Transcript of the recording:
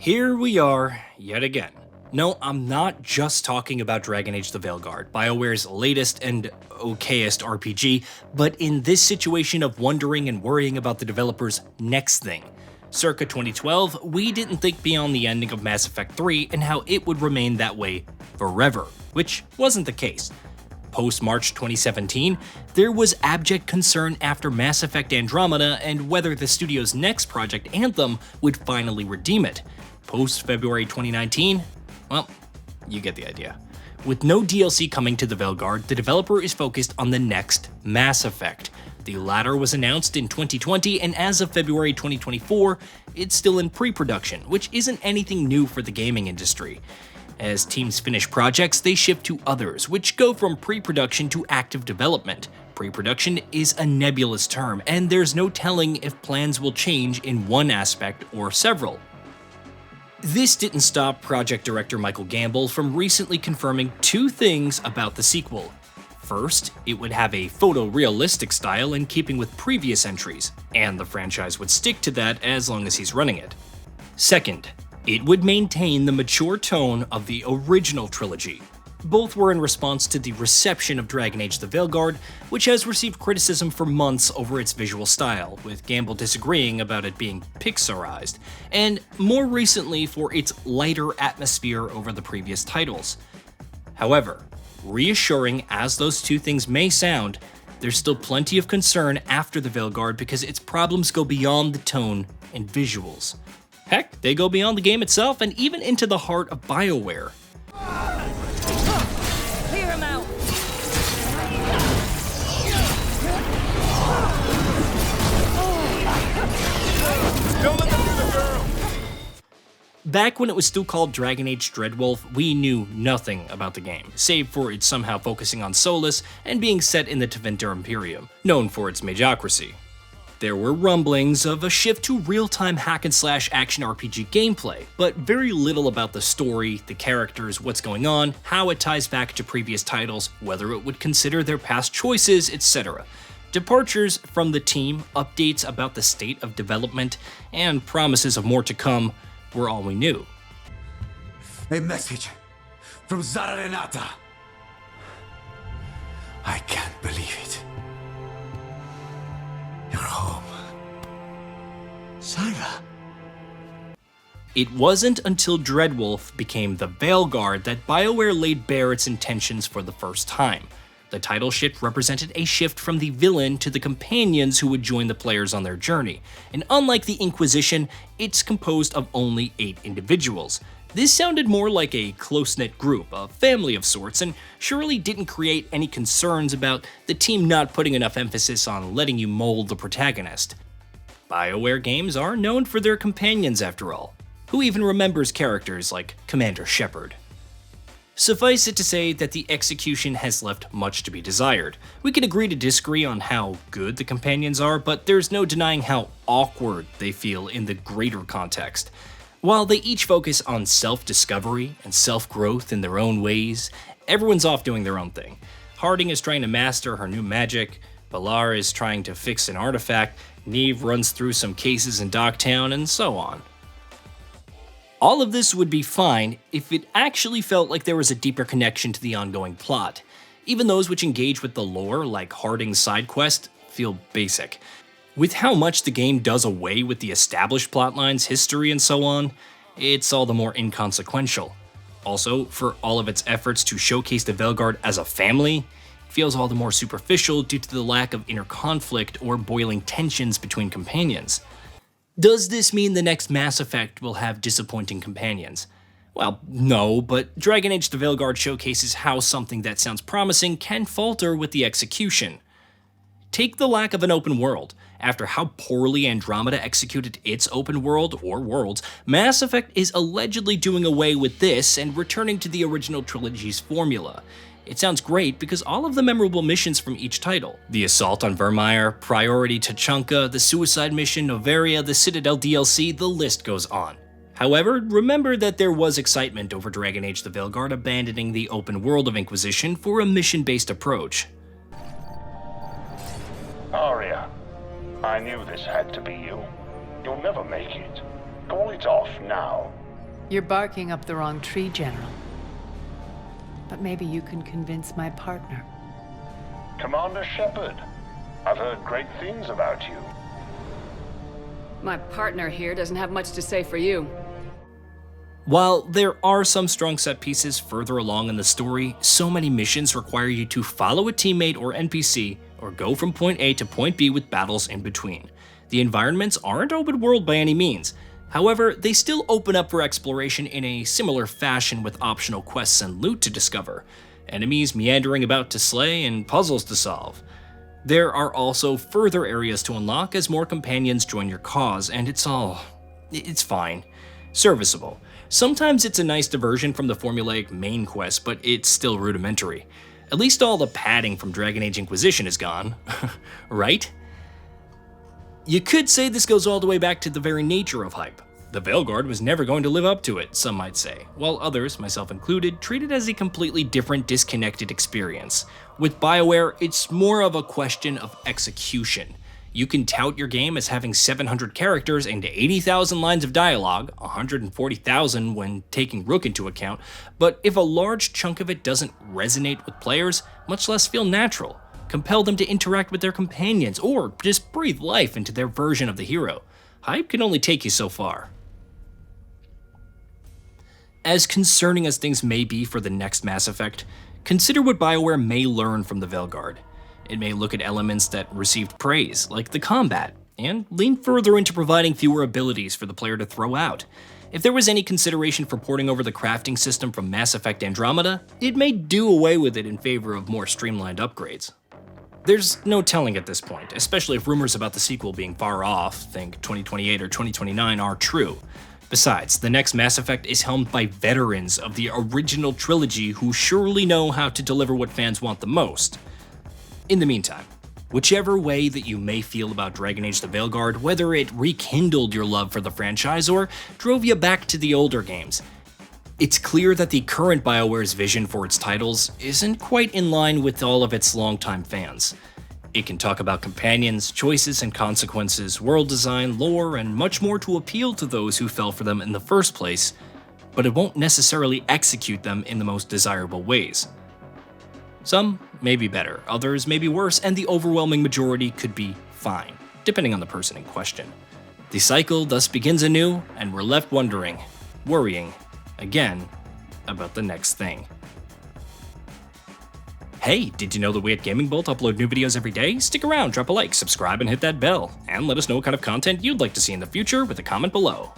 Here we are, yet again. No, I'm not just talking about Dragon Age the Veilguard, BioWare's latest and okayest RPG, but in this situation of wondering and worrying about the developer's next thing. Circa 2012, we didn't think beyond the ending of Mass Effect 3 and how it would remain that way forever, which wasn't the case. Post-March 2017, there was abject concern after Mass Effect Andromeda and whether the studio's next project, Anthem, would finally redeem it. Post-February 2019, well, you get the idea. With no DLC coming to the Veilguard, the developer is focused on the next Mass Effect. The latter was announced in 2020, and as of February 2024, it's still in pre-production, which isn't anything new for the gaming industry. As teams finish projects, they shift to others, which go from pre-production to active development. Pre-production is a nebulous term, and there's no telling if plans will change in one aspect or several. This didn't stop project director Michael Gambol from recently confirming two things about the sequel. First, it would have a photorealistic style in keeping with previous entries, and the franchise would stick to that as long as he's running it. Second, it would maintain the mature tone of the original trilogy. Both were in response to the reception of Dragon Age the Veilguard, which has received criticism for months over its visual style, with Gambol disagreeing about it being Pixarized, and more recently for its lighter atmosphere over the previous titles. However, reassuring as those two things may sound, there's still plenty of concern after the Veilguard because its problems go beyond the tone and visuals. Heck, they go beyond the game itself and even into the heart of BioWare. Clear him out. Don't let them do the girl. Back when it was still called Dragon Age Dreadwolf, we knew nothing about the game, save for it somehow focusing on Solus and being set in the Tevinter Imperium, known for its magocracy. There were rumblings of a shift to real-time hack-and-slash action RPG gameplay, but very little about the story, the characters, what's going on, how it ties back to previous titles, whether it would consider their past choices, etc. Departures from the team, updates about the state of development, and promises of more to come were all we knew. A message from Zara Renata. I can't believe it. You're home. Zara. It wasn't until Dreadwolf became the Veilguard that BioWare laid bare its intentions for the first time. The title shift represented a shift from the villain to the companions who would join the players on their journey, and unlike the Inquisition, it's composed of only 8 individuals. This sounded more like a close-knit group, a family of sorts, and surely didn't create any concerns about the team not putting enough emphasis on letting you mold the protagonist. BioWare games are known for their companions after all. Who even remembers characters like Commander Shepard? Suffice it to say that the execution has left much to be desired. We can agree to disagree on how good the companions are, but there's no denying how awkward they feel in the greater context. While they each focus on self-discovery and self-growth in their own ways, everyone's off doing their own thing. Harding is trying to master her new magic, Balar is trying to fix an artifact, Neve runs through some cases in Docktown, and so on. All of this would be fine if it actually felt like there was a deeper connection to the ongoing plot. Even those which engage with the lore, like Harding's side quest, feel basic. With how much the game does away with the established plotlines, history, and so on, it's all the more inconsequential. Also, for all of its efforts to showcase the Veilguard as a family, it feels all the more superficial due to the lack of inner conflict or boiling tensions between companions. Does this mean the next Mass Effect will have disappointing companions? Well, no, but Dragon Age the Veilguard showcases how something that sounds promising can falter with the execution. Take the lack of an open world. After how poorly Andromeda executed its open world, or worlds, Mass Effect is allegedly doing away with this and returning to the original trilogy's formula. It sounds great because all of the memorable missions from each title, the assault on Vermeer, Priority Tachanka, the suicide mission, Noveria, the Citadel DLC, the list goes on. However, remember that there was excitement over Dragon Age the Veilguard abandoning the open world of Inquisition for a mission-based approach. Arya, I knew this had to be you. You'll never make it. Call it off now. You're barking up the wrong tree, General. But maybe you can convince my partner. Commander Shepard, I've heard great things about you. My partner here doesn't have much to say for you. While there are some strong set pieces further along in the story, so many missions require you to follow a teammate or NPC, or go from point A to point B with battles in between. The environments aren't open world by any means. However, they still open up for exploration in a similar fashion with optional quests and loot to discover, enemies meandering about to slay, and puzzles to solve. There are also further areas to unlock as more companions join your cause, and it's fine. Serviceable. Sometimes it's a nice diversion from the formulaic main quest, but it's still rudimentary. At least all the padding from Dragon Age Inquisition is gone, right? You could say this goes all the way back to the very nature of hype. The Veilguard was never going to live up to it, some might say, while others, myself included, treat it as a completely different, disconnected experience. With BioWare, it's more of a question of execution. You can tout your game as having 700 characters and 80,000 lines of dialogue, 140,000 when taking Rook into account, but if a large chunk of it doesn't resonate with players, much less feel natural, compel them to interact with their companions, or just breathe life into their version of the hero, hype can only take you so far. As concerning as things may be for the next Mass Effect, consider what BioWare may learn from the Veilguard. It may look at elements that received praise, like the combat, and lean further into providing fewer abilities for the player to throw out. If there was any consideration for porting over the crafting system from Mass Effect Andromeda, it may do away with it in favor of more streamlined upgrades. There's no telling at this point, especially if rumors about the sequel being far off, think 2028 or 2029, are true. Besides, the next Mass Effect is helmed by veterans of the original trilogy who surely know how to deliver what fans want the most. In the meantime, whichever way that you may feel about Dragon Age the Veilguard, whether it rekindled your love for the franchise or drove you back to the older games, it's clear that the current BioWare's vision for its titles isn't quite in line with all of its longtime fans. It can talk about companions, choices and consequences, world design, lore, and much more to appeal to those who fell for them in the first place, but it won't necessarily execute them in the most desirable ways. Some may be better, others may be worse, and the overwhelming majority could be fine, depending on the person in question. The cycle thus begins anew, and we're left wondering, worrying, again, about the next thing. Hey, did you know that we at GamingBolt upload new videos every day? Stick around, drop a like, subscribe, and hit that bell, and let us know what kind of content you'd like to see in the future with a comment below.